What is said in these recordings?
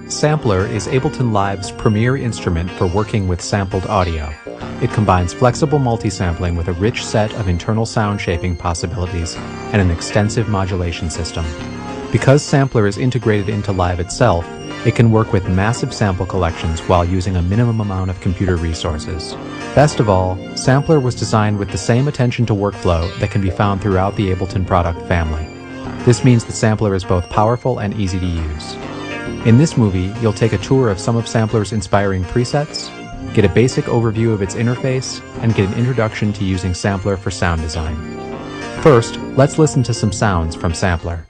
Sampler is Ableton Live's premier instrument for working with sampled audio. It combines flexible multi-sampling with a rich set of internal sound shaping possibilities and an extensive modulation system. Because Sampler is integrated into Live itself, it can work with massive sample collections while using a minimum amount of computer resources. Best of all, Sampler was designed with the same attention to workflow that can be found throughout the Ableton product family. This means the Sampler is both powerful and easy to use. In this movie, you'll take a tour of some of Sampler's inspiring presets, get a basic overview of its interface, and get an introduction to using Sampler for sound design. First, let's listen to some sounds from Sampler.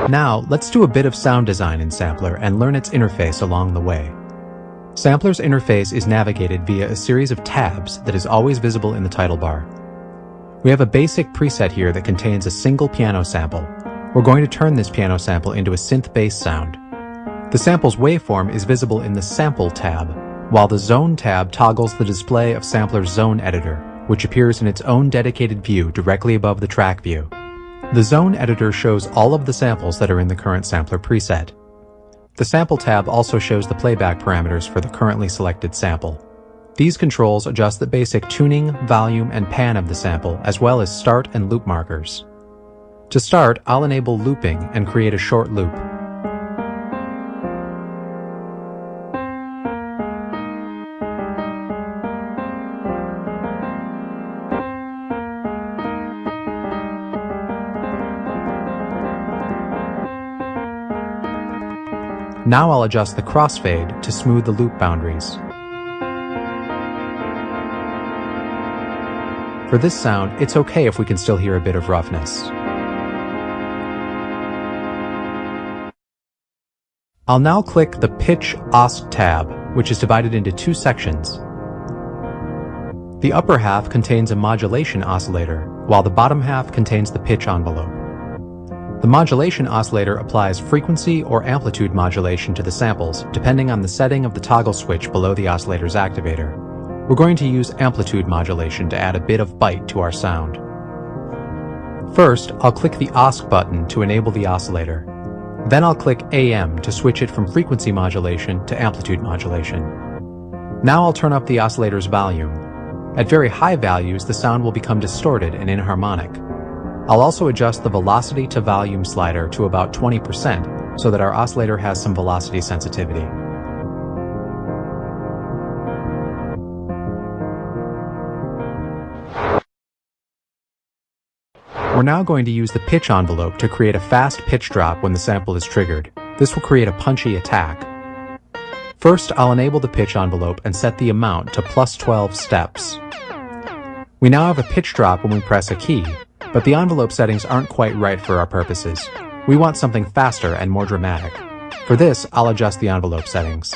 Now, let's do a bit of sound design in Sampler and learn its interface along the way. Sampler's interface is navigated via a series of tabs that is always visible in the title bar. We have a basic preset here that contains a single piano sample. We're going to turn this piano sample into a synth bass sound. The sample's waveform is visible in the Sample tab, while the Zone tab toggles the display of Sampler's zone editor, which appears in its own dedicated view directly above the track view. The Zone editor shows all of the samples that are in the current Sampler preset. The Sample tab also shows the playback parameters for the currently selected sample. These controls adjust the basic tuning, volume, and pan of the sample, as well as start and loop markers. To start, I'll enable looping and create a short loop. Now I'll adjust the crossfade to smooth the loop boundaries. For this sound, it's okay if we can still hear a bit of roughness. I'll now click the Pitch Osc tab, which is divided into two sections. The upper half contains a modulation oscillator, while the bottom half contains the pitch envelope. The modulation oscillator applies frequency or amplitude modulation to the samples, depending on the setting of the toggle switch below the oscillator's activator. We're going to use amplitude modulation to add a bit of bite to our sound. First, I'll click the Osc button to enable the oscillator. Then I'll click AM to switch it from frequency modulation to amplitude modulation. Now I'll turn up the oscillator's volume. At very high values, the sound will become distorted and inharmonic. I'll also adjust the velocity to volume slider to about 20% so that our oscillator has some velocity sensitivity. We're now going to use the pitch envelope to create a fast pitch drop when the sample is triggered. This will create a punchy attack. First, I'll enable the pitch envelope and set the amount to +12 steps. We now have a pitch drop when we press a key, but the envelope settings aren't quite right for our purposes. We want something faster and more dramatic. For this, I'll adjust the envelope settings.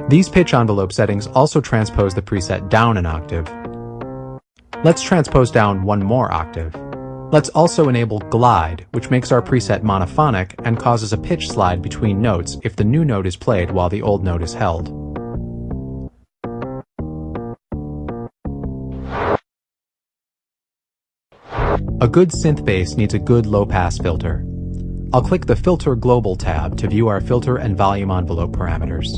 These pitch envelope settings also transpose the preset down an octave, Let's transpose down one more octave. Let's also enable glide, which makes our preset monophonic and causes a pitch slide between notes if the new note is played while the old note is held. A good synth bass needs a good low-pass filter. I'll click the Filter Global tab to view our filter and volume envelope parameters.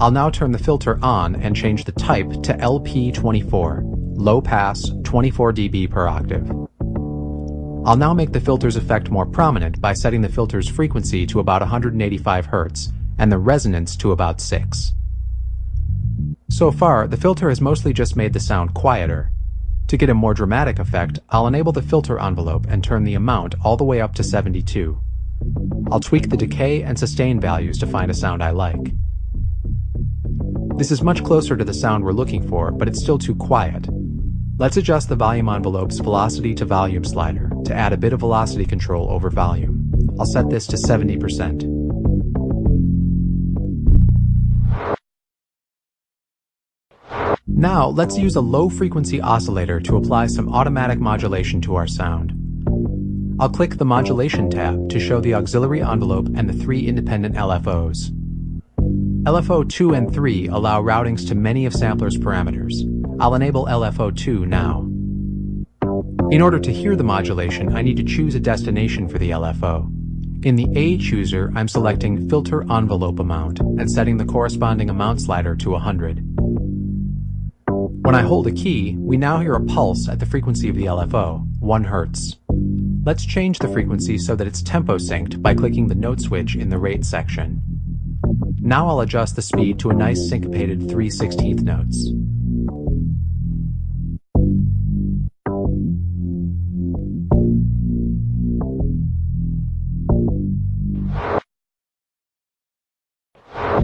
I'll now turn the filter on and change the type to LP24, low pass, 24 dB per octave. I'll now make the filter's effect more prominent by setting the filter's frequency to about 185 Hz and the resonance to about 6. So far, the filter has mostly just made the sound quieter. To get a more dramatic effect, I'll enable the filter envelope and turn the amount all the way up to 72. I'll tweak the decay and sustain values to find a sound I like. This is much closer to the sound we're looking for, but it's still too quiet. Let's adjust the volume envelope's velocity to volume slider to add a bit of velocity control over volume. I'll set this to 70%. Now, let's use a low-frequency oscillator to apply some automatic modulation to our sound. I'll click the Modulation tab to show the auxiliary envelope and the 3 independent LFOs. LFO 2 and 3 allow routings to many of sampler's parameters. I'll enable LFO 2 now. In order to hear the modulation, I need to choose a destination for the LFO. In the A chooser, I'm selecting Filter Envelope Amount and setting the corresponding amount slider to 100. When I hold a key, we now hear a pulse at the frequency of the LFO, 1 Hz. Let's change the frequency so that it's tempo synced by clicking the note switch in the rate section. Now I'll adjust the speed to a nice syncopated 3/16 notes.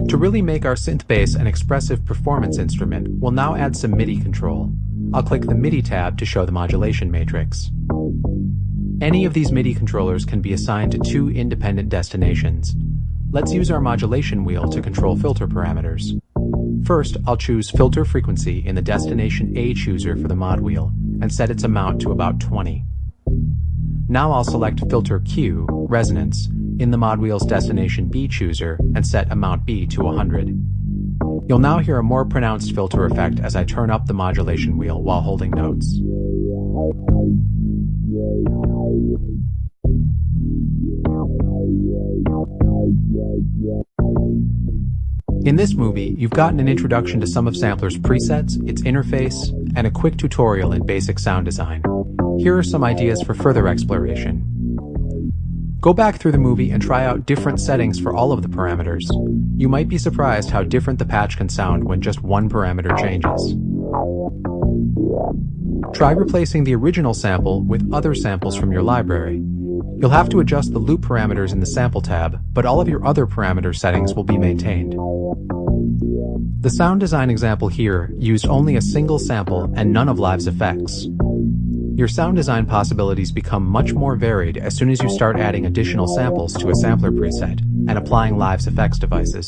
To really make our synth bass an expressive performance instrument, we'll now add some MIDI control. I'll click the MIDI tab to show the modulation matrix. Any of these MIDI controllers can be assigned to 2 independent destinations. Let's use our modulation wheel to control filter parameters. First, I'll choose Filter Frequency in the Destination A chooser for the mod wheel and set its amount to about 20. Now I'll select Filter Q, Resonance, in the mod wheel's Destination B chooser and set amount B to 100. You'll now hear a more pronounced filter effect as I turn up the modulation wheel while holding notes. In this movie, you've gotten an introduction to some of Sampler's presets, its interface, and a quick tutorial in basic sound design. Here are some ideas for further exploration. Go back through the movie and try out different settings for all of the parameters. You might be surprised how different the patch can sound when just one parameter changes. Try replacing the original sample with other samples from your library. You'll have to adjust the loop parameters in the Sample tab, but all of your other parameter settings will be maintained. The sound design example here used only a single sample and none of Live's effects. Your sound design possibilities become much more varied as soon as you start adding additional samples to a sampler preset and applying Live's effects devices.